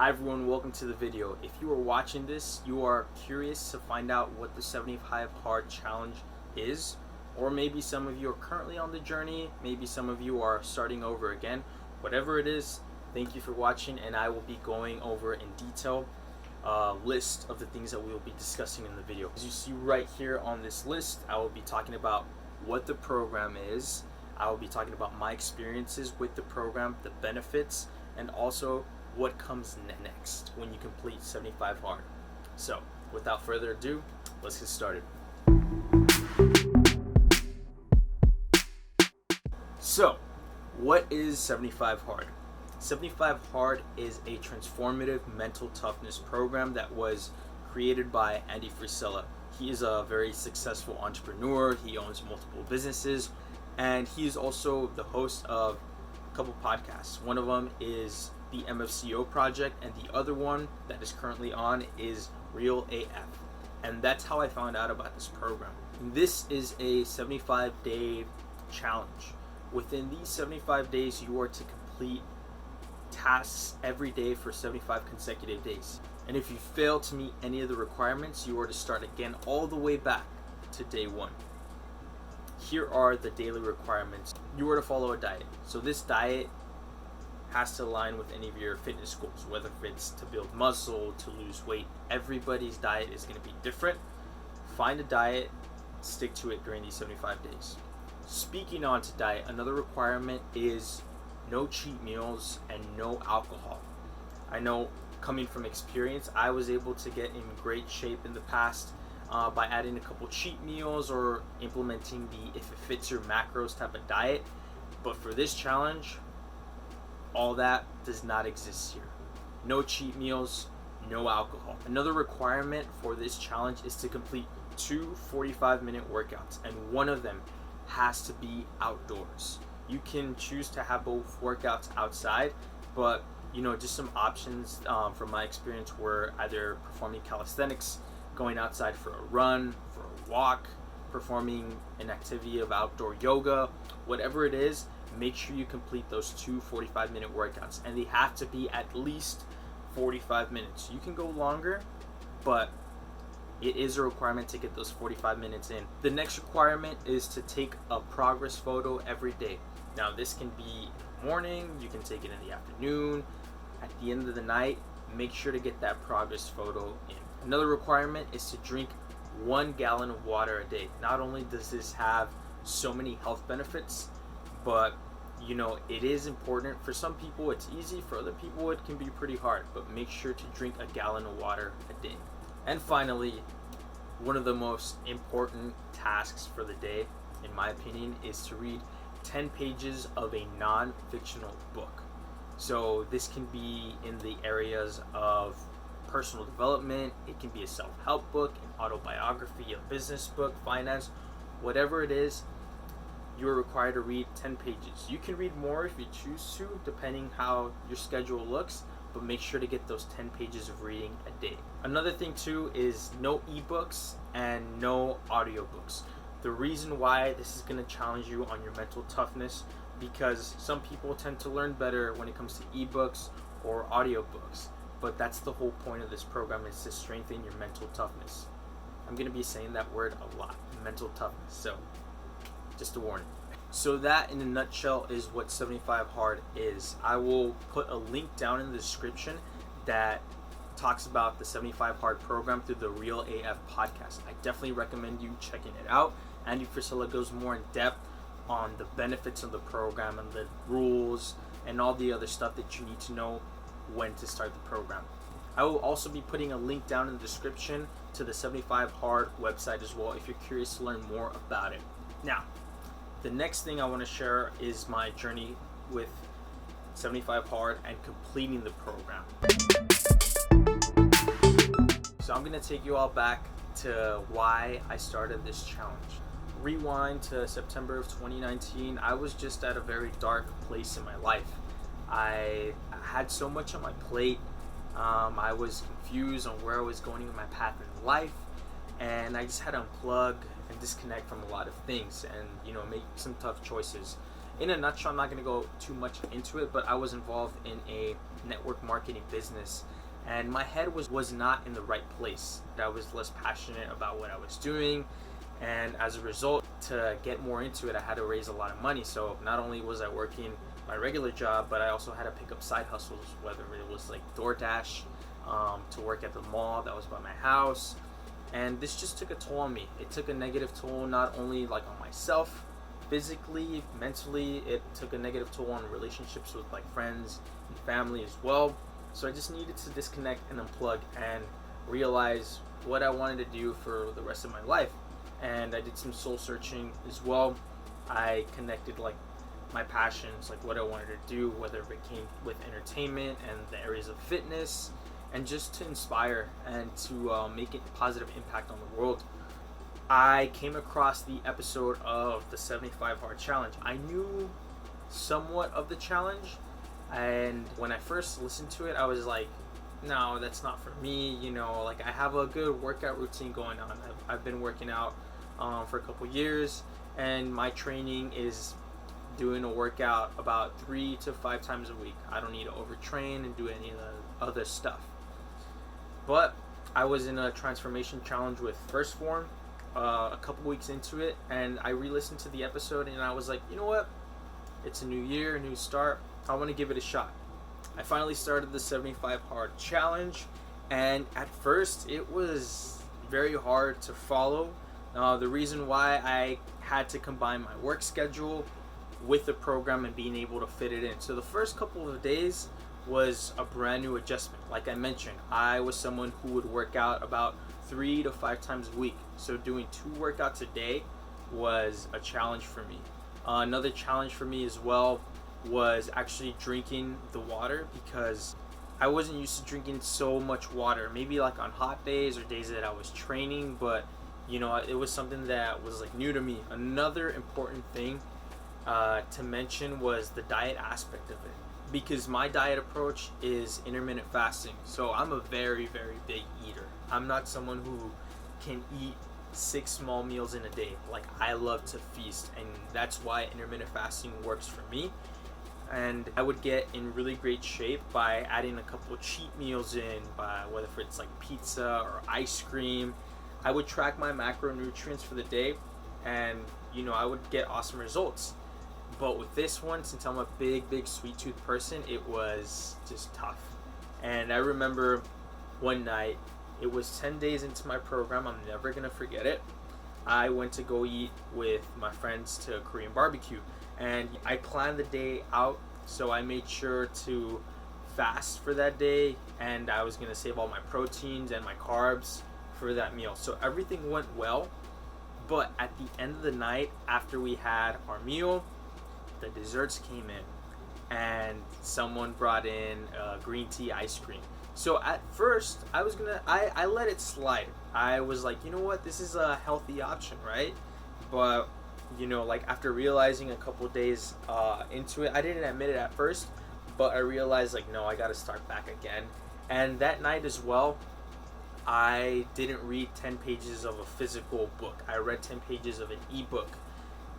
Hi everyone, welcome to the video. If you are watching this, you are curious to find out what the 75 Hard Challenge is, or maybe some of you are currently on the journey, maybe some of you are starting over again. Whatever it is, thank you for watching, and I will be going over in detail a list of the things that we will be discussing in the video. As you see right here on this list, I will be talking about what the program is. I will be talking about my experiences with the program, the benefits, and also what comes next when you complete 75 Hard. So, without further ado, let's get started. So, what is 75 Hard? 75 Hard is a transformative mental toughness program that was created by Andy Frisella. He is a very successful entrepreneur. He owns multiple businesses, and he is also the host of a couple podcasts. One of them is the MFCO Project, and the other one that is currently on is Real AF. And that's how I found out about this program. This is a 75-day challenge. Within these 75 days, you are to complete tasks every day for 75 consecutive days. And if you fail to meet any of the requirements, you are to start again all the way back to day one. Here are the daily requirements. You are to follow a diet. So this diet has to align with any of your fitness goals, whether it's to build muscle, to lose weight. Everybody's diet is going to be different. Find a diet, stick to it during these 75 days. Speaking on to diet, another requirement is no cheat meals and no alcohol. I know, coming from experience, I was able to get in great shape in the past by adding a couple cheat meals or implementing the if it fits your macros type of diet. But for this challenge, all that does not exist here. No cheat meals, no alcohol. Another requirement for this challenge is to complete 2 45-minute workouts, and one of them has to be outdoors. You can choose to have both workouts outside, but just some options from my experience were either performing calisthenics, going outside for a run, for a walk, performing an activity of outdoor yoga. Whatever it is, make sure you complete those 2 45-minute workouts, and they have to be at least 45 minutes. You can go longer, but it is a requirement to get those 45 minutes in. The next requirement is to take a progress photo every day. Now, this can be in the morning, you can take it in the afternoon, at the end of the night. Make sure to get that progress photo in. Another requirement is to drink 1 gallon of water a day. Not only does this have so many health benefits, but it is important. For some people it's easy, for other people it can be pretty hard, but make sure to drink 1 gallon of water a day. And finally, one of the most important tasks for the day, in my opinion, is to read 10 pages of a non-fictional book. So this can be in the areas of personal development, it can be a self-help book, an autobiography, a business book, finance, whatever it is. You are required to read 10 pages. You can read more if you choose to, depending how your schedule looks, but make sure to get those 10 pages of reading a day. Another thing too is no ebooks and no audiobooks. The reason why this is going to challenge you on your mental toughness, because some people tend to learn better when it comes to ebooks or audiobooks, but that's the whole point of this program, is to strengthen your mental toughness. I'm going to be saying that word a lot, mental toughness, so just a warning. So that in a nutshell is what 75 Hard is. I will put a link down in the description that talks about the 75 Hard program through the Real AF podcast. I definitely recommend you checking it out. Andy Frisella goes more in depth on the benefits of the program and the rules and all the other stuff that you need to know when to start the program. I will also be putting a link down in the description to the 75 Hard website as well if you're curious to learn more about it. Now, the next thing I want to share is my journey with 75 Hard and completing the program. So I'm going to take you all back to why I started this challenge. Rewind to September of 2019. I was just at a very dark place in my life. I had so much on my plate. I was confused on where I was going in my path in life, and I just had to unplug and disconnect from a lot of things and make some tough choices. In a nutshell, I'm not going to go too much into it, but I was involved in a network marketing business, and my head was not in the right place. I was less passionate about what I was doing, and as a result, to get more into it, I had to raise a lot of money. So not only was I working my regular job, but I also had to pick up side hustles, whether it was like DoorDash, to work at the mall that was by my house. And this just took a toll on me. It took a negative toll not only like on myself, physically, mentally. It took a negative toll on relationships with like friends and family as well. So I just needed to disconnect and unplug and realize what I wanted to do for the rest of my life. And I did some soul searching as well. I connected like my passions, like what I wanted to do, whether it came with entertainment and the areas of fitness, and just to inspire and to make a positive impact on the world. I came across the episode of the 75 Hard Challenge. I knew somewhat of the challenge, and when I first listened to it, I was like, no, that's not for me. Like I have a good workout routine going on. I've been working out for a couple years, and my training is doing a workout about 3 to 5 times a week. I don't need to overtrain and do any of the other stuff. But I was in a transformation challenge with First Form a couple weeks into it, and I re-listened to the episode, and I was like, you know what? It's a new year, a new start. I want to give it a shot. I finally started the 75 Hard Challenge, and at first it was very hard to follow. The reason why I had to combine my work schedule with the program and being able to fit it in. So the first couple of days was a brand new adjustment. Like I mentioned, I was someone who would work out about 3 to 5 times a week. So doing 2 workouts a day was a challenge for me. Another challenge for me as well was actually drinking the water, because I wasn't used to drinking so much water. Maybe like on hot days or days that I was training, but it was something that was like new to me. Another important thing to mention was the diet aspect of it, because my diet approach is intermittent fasting. So I'm a very, very big eater. I'm not someone who can eat 6 small meals in a day. Like I love to feast, and that's why intermittent fasting works for me. And I would get in really great shape by adding a couple cheat meals in, by whether it's like pizza or ice cream. I would track my macronutrients for the day, and I would get awesome results. But with this one, since I'm a big sweet tooth person, it was just tough. And I remember one night, it was 10 days into my program, I'm never gonna forget it. I went to go eat with my friends to a Korean barbecue, and I planned the day out, so I made sure to fast for that day, and I was gonna save all my proteins and my carbs for that meal. So everything went well, but at the end of the night, after we had our meal, the desserts came in, and someone brought in green tea ice cream. So at first, I let it slide. I was like, you know what, this is a healthy option, right? But, like after realizing a couple days into it, I didn't admit it at first, but I realized like, no, I gotta start back again. And that night as well, I didn't read 10 pages of a physical book. I read 10 pages of an ebook.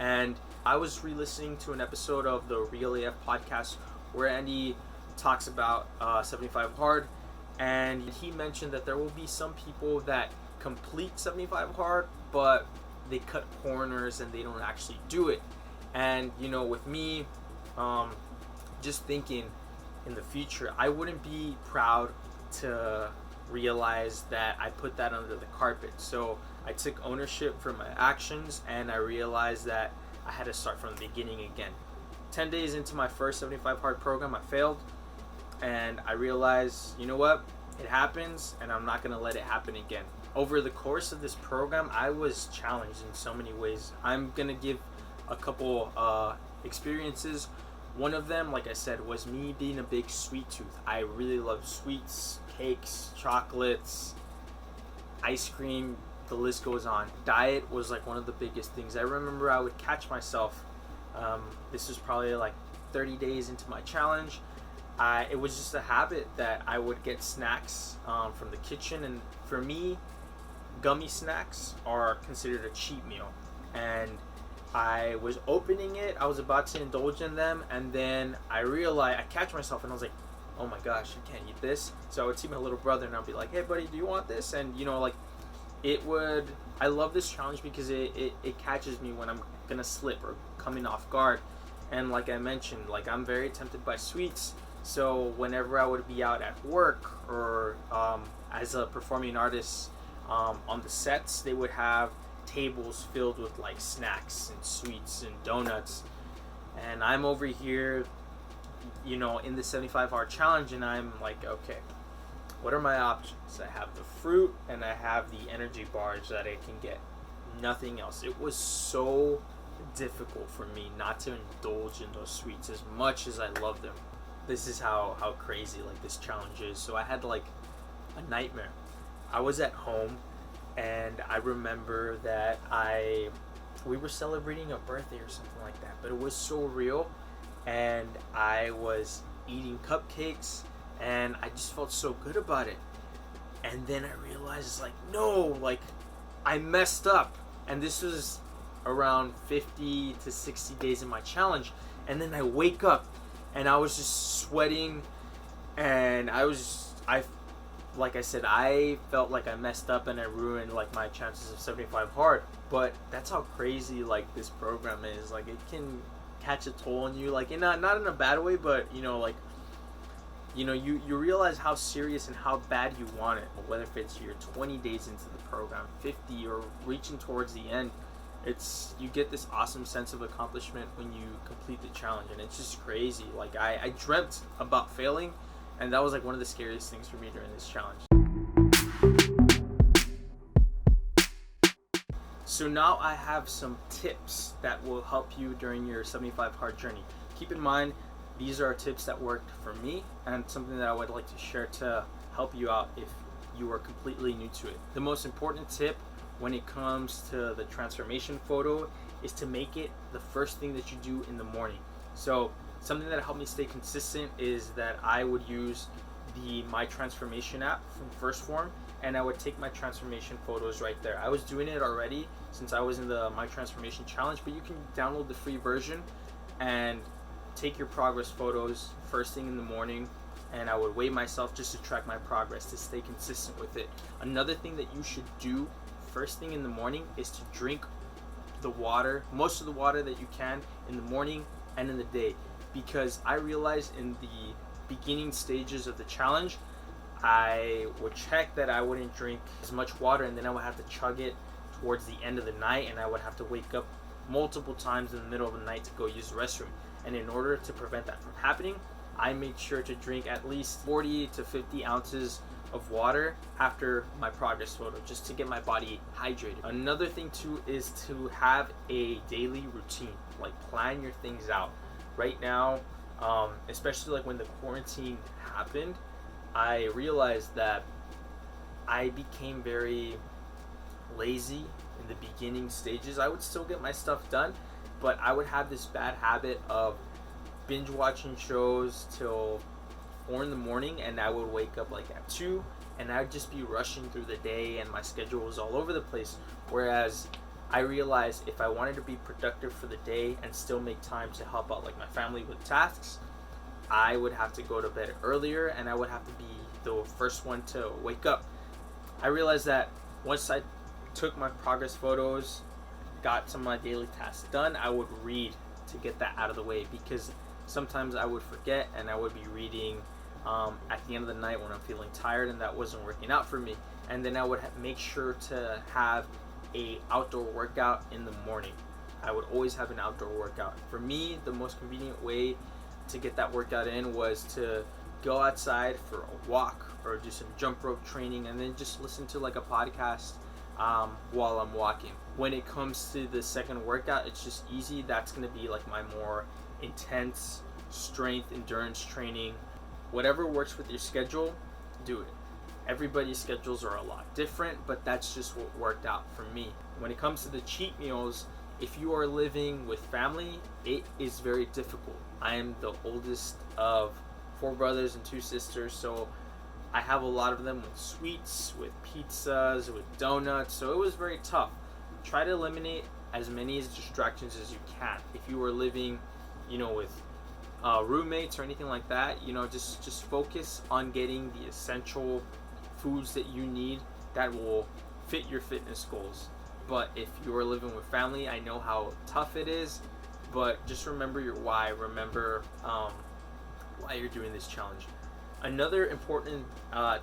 And I was re-listening to an episode of the Real AF podcast where Andy talks about 75 Hard, and he mentioned that there will be some people that complete 75 Hard, but they cut corners and they don't actually do it. And with me, just thinking in the future, I wouldn't be proud to realize that I put that under the carpet. So I took ownership for my actions, and I realized that I had to start from the beginning again. 10 days into my first 75 Hard program, I failed, and I realized, you know what, it happens, and I'm not going to let it happen again. Over the course of this program, I was challenged in so many ways. I'm going to give a couple experiences. One of them, like I said, was me being a big sweet tooth. I really love sweets, cakes, chocolates, ice cream, the list goes on. Diet was like one of the biggest things. I remember I would catch myself, this was probably like 30 days into my challenge. It was just a habit that I would get snacks from the kitchen, and for me, gummy snacks are considered a cheat meal. And I was opening it, I was about to indulge in them, and then I realized, I catch myself and I was like, oh my gosh, I can't eat this. So I would see my little brother and I'd be like, hey buddy, do you want this? And like it would, I love this challenge because it catches me when I'm gonna slip or coming off guard. And like I mentioned, like I'm very tempted by sweets. So whenever I would be out at work or as a performing artist on the sets, they would have tables filled with like snacks and sweets and donuts. And I'm over here, in the 75 hard challenge, and I'm like, okay, what are my options? I have the fruit and I have the energy bars that I can get. Nothing else. It was so difficult for me not to indulge in those sweets as much as I love them. This is how crazy like this challenge is. So I had like a nightmare. I was at home and I remember that we were celebrating a birthday or something like that, but it was so real, and I was eating cupcakes and I just felt so good about it. And then I realized, it's like, no, like I messed up. And this was around 50 to 60 days in my challenge. And then I wake up and I was just sweating, and like I said, I felt like I messed up and I ruined like my chances of 75 hard. But that's how crazy like this program is. Like it can catch a toll on you, like not in a bad way, but like you realize how serious and how bad you want it. Whether if it's you're 20 days into the program, 50, or reaching towards the end, you get this awesome sense of accomplishment when you complete the challenge, and it's just crazy. Like I dreamt about failing, and that was like one of the scariest things for me during this challenge. So now I have some tips that will help you during your 75 hard journey. Keep in mind, these are tips that worked for me and something that I would like to share to help you out if you are completely new to it. The most important tip when it comes to the transformation photo is to make it the first thing that you do in the morning. So something that helped me stay consistent is that I would use the My Transformation app from First Form, and I would take my transformation photos right there. I was doing it already since I was in the My Transformation Challenge, but you can download the free version and take your progress photos first thing in the morning, and I would weigh myself just to track my progress, to stay consistent with it. Another thing that you should do first thing in the morning is to drink the water, most of the water that you can, in the morning and in the day, because I realized in the beginning stages of the challenge, I would check that I wouldn't drink as much water, and then I would have to chug it towards the end of the night, and I would have to wake up multiple times in the middle of the night to go use the restroom. And in order to prevent that from happening, I made sure to drink at least 40 to 50 ounces of water after my progress photo, just to get my body hydrated. Another thing too is to have a daily routine, like plan your things out. Right now, especially like when the quarantine happened, I realized that I became very lazy in the beginning stages. I would still get my stuff done, but I would have this bad habit of binge watching shows till 4 in the morning, and I would wake up like at 2, and I'd just be rushing through the day, and my schedule was all over the place. Whereas I realized if I wanted to be productive for the day and still make time to help out like my family with tasks, I would have to go to bed earlier, and I would have to be the first one to wake up. I realized that once I took my progress photos, got some of my daily tasks done, I would read to get that out of the way, because sometimes I would forget and I would be reading at the end of the night when I'm feeling tired, and that wasn't working out for me. And then I would make sure to have a outdoor workout in the morning. I would always have an outdoor workout. For me, the most convenient way to get that workout in was to go outside for a walk or do some jump rope training, and then just listen to like a podcast while I'm walking. When it comes to the second workout, it's just easy. That's going to be like my more intense strength endurance training. Whatever works with your schedule, do it. Everybody's schedules are a lot different, but that's just what worked out for me. When it comes to the cheat meals, if you are living with family, it is very difficult. I am the oldest of 4 brothers and 2 sisters, so I have a lot of them with sweets, with pizzas, with donuts, so it was very tough. Try to eliminate as many distractions as you can. If you are living, with roommates or anything like that, just focus on getting the essential foods that you need that will fit your fitness goals. But if you're living with family, I know how tough it is, but just remember your why. Remember why you're doing this challenge. Another important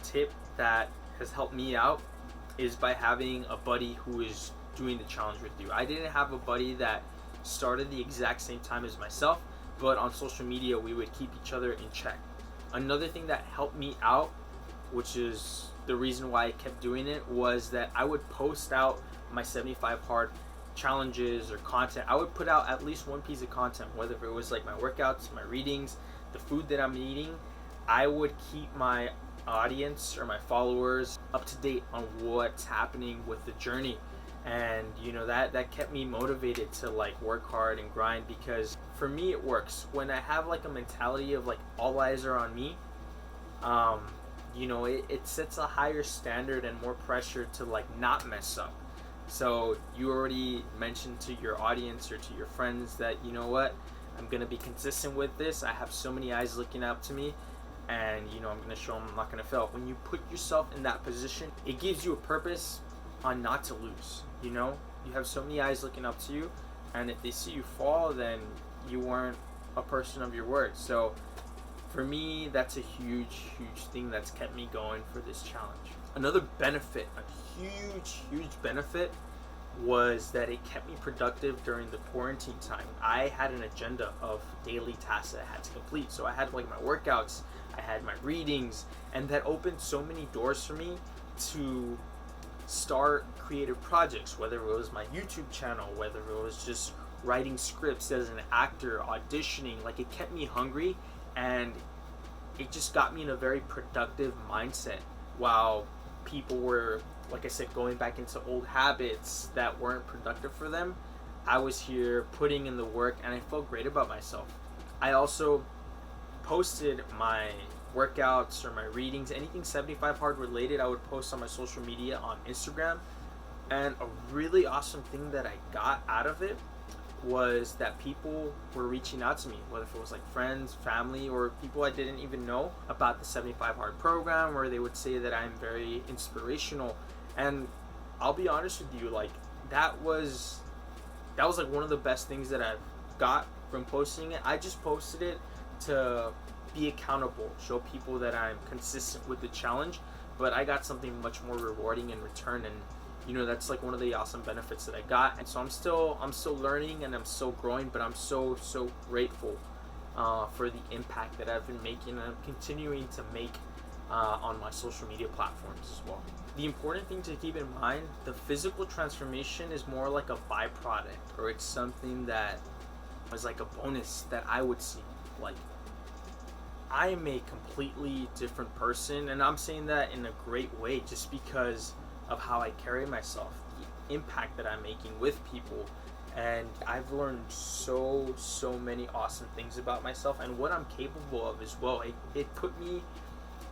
tip that has helped me out is by having a buddy who is doing the challenge with you. I didn't have a buddy that started the exact same time as myself, but on social media we would keep each other in check. Another thing that helped me out, which is the reason why I kept doing it, was that I would post out my 75 hard challenges or content. I would put out at least one piece of content, whether it was like my workouts, my readings, the food that I'm eating. I would keep my audience or my followers up to date on what's happening with the journey. And that kept me motivated to like work hard and grind, because for me it works when I have like a mentality of like all eyes are on me. It sets a higher standard and more pressure to like not mess up. So you already mentioned to your audience or to your friends that, you know what, I'm gonna be consistent with this. I have so many eyes looking up to me, and I'm gonna show them I'm not gonna fail. When you put yourself in that position, it gives you a purpose on not to lose. You have so many eyes looking up to you, and if they see you fall, then you weren't a person of your word. So for me, that's a huge thing that's kept me going for this challenge. Another benefit, a huge benefit, was that it kept me productive during the quarantine time. I had an agenda of daily tasks that I had to complete. So I had like my workouts, I had my readings, and that opened so many doors for me to start creative projects, whether it was my YouTube channel, whether it was just writing scripts as an actor, auditioning. Like, it kept me hungry, and it just got me in a very productive mindset, while people were, like I said, going back into old habits that weren't productive for them. I was here putting in the work, and I felt great about myself. I also posted my workouts or my readings, anything 75 hard related, I would post on my social media on Instagram. And a really awesome thing that I got out of it was that people were reaching out to me, whether it was like friends, family, or people I didn't even know about the 75 hard program, where they would say that I'm very inspirational. And I'll be honest with you, like that was like one of the best things that I've got from posting it. I just posted it to be accountable, show people that I'm consistent with the challenge, but I got something much more rewarding in return. And that's like one of the awesome benefits that I got. And so I'm still learning, and I'm still growing, but I'm so grateful for the impact that I've been making, and I'm continuing to make on my social media platforms as well. The important thing to keep in mind, the physical transformation is more like a byproduct, or it's something that was like a bonus that I would see. Like, I am a completely different person, and I'm saying that in a great way, just because of how I carry myself, the impact that I'm making with people. And I've learned so many awesome things about myself and what I'm capable of as well. It put me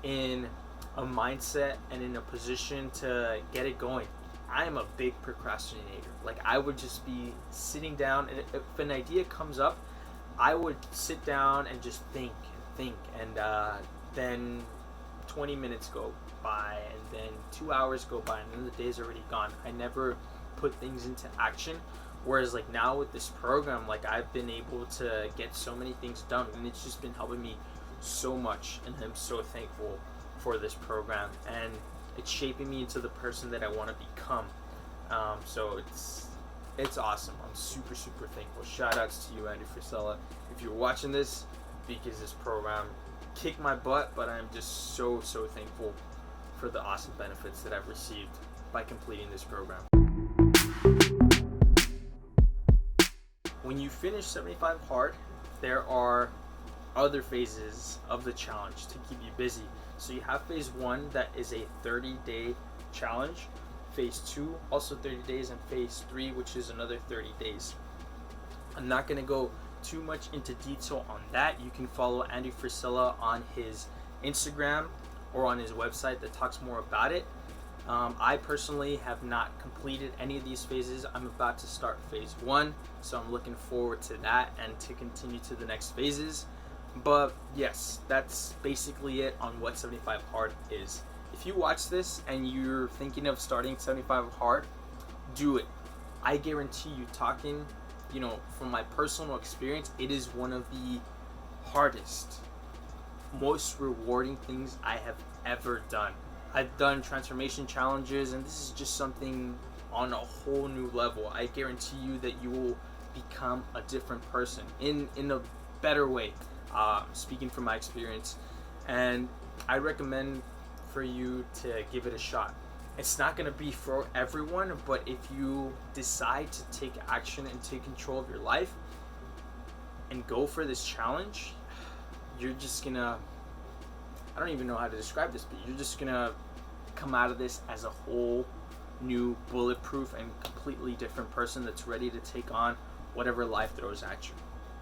in a mindset and in a position to get it going. I am a big procrastinator. Like, I would just be sitting down, and if an idea comes up, I would sit down and just think, and then 20 minutes go by, and then 2 hours go by, and then the day's already gone. I never put things into action. Whereas like now with this program, like I've been able to get so many things done, and it's just been helping me so much, and I'm so thankful for this program, and it's shaping me into the person that I want to become. So it's awesome. I'm super thankful. Shout outs to you, Andy Frisella, if you're watching this, because this program kicked my butt, but I'm just so thankful for the awesome benefits that I've received by completing this program. When you finish 75 hard, there are other phases of the challenge to keep you busy. So you have phase 1, that is a 30-day challenge. Phase 2, also 30 days, and phase 3, which is another 30 days. I'm not going to go too much into detail on that. You can follow Andy Frisella on his Instagram or on his website that talks more about it. I personally have not completed any of these phases. I'm about to start phase 1, so I'm looking forward to that and to continue to the next phases. But yes, that's basically it on what 75 hard is. If you watch this and you're thinking of starting 75 hard, do it. I guarantee you, talking, from my personal experience, it is one of the hardest, most rewarding things I have ever done. I've done transformation challenges, and this is just something on a whole new level. I guarantee you that you will become a different person in a better way, speaking from my experience. And I recommend for you to give it a shot. It's not going to be for everyone, but if you decide to take action and take control of your life and go for this challenge, you're just going to, I don't even know how to describe this, but you're just going to come out of this as a whole new, bulletproof, and completely different person that's ready to take on whatever life throws at you.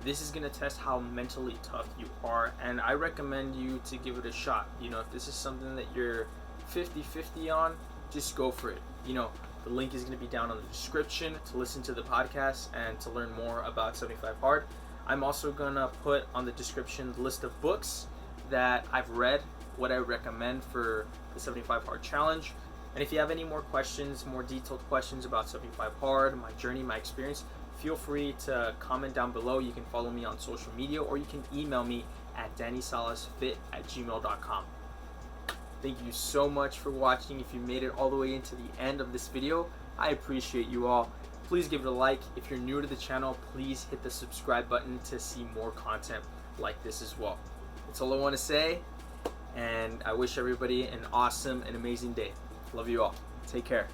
This is going to test how mentally tough you are, and I recommend you to give it a shot. If this is something that you're 50-50 on, just go for it. The link is going to be down in the description to listen to the podcast and to learn more about 75 Hard. I'm also going to put on the description the list of books that I've read, what I recommend for the 75 Hard Challenge. And if you have any more questions, more detailed questions about 75 Hard, my journey, my experience, feel free to comment down below. You can follow me on social media, or you can email me at dannysalasfit@gmail.com. Thank you so much for watching. If you made it all the way into the end of this video, I appreciate you all. Please give it a like. If you're new to the channel, please hit the subscribe button to see more content like this as well. That's all I want to say, and I wish everybody an awesome and amazing day. Love you all. Take care.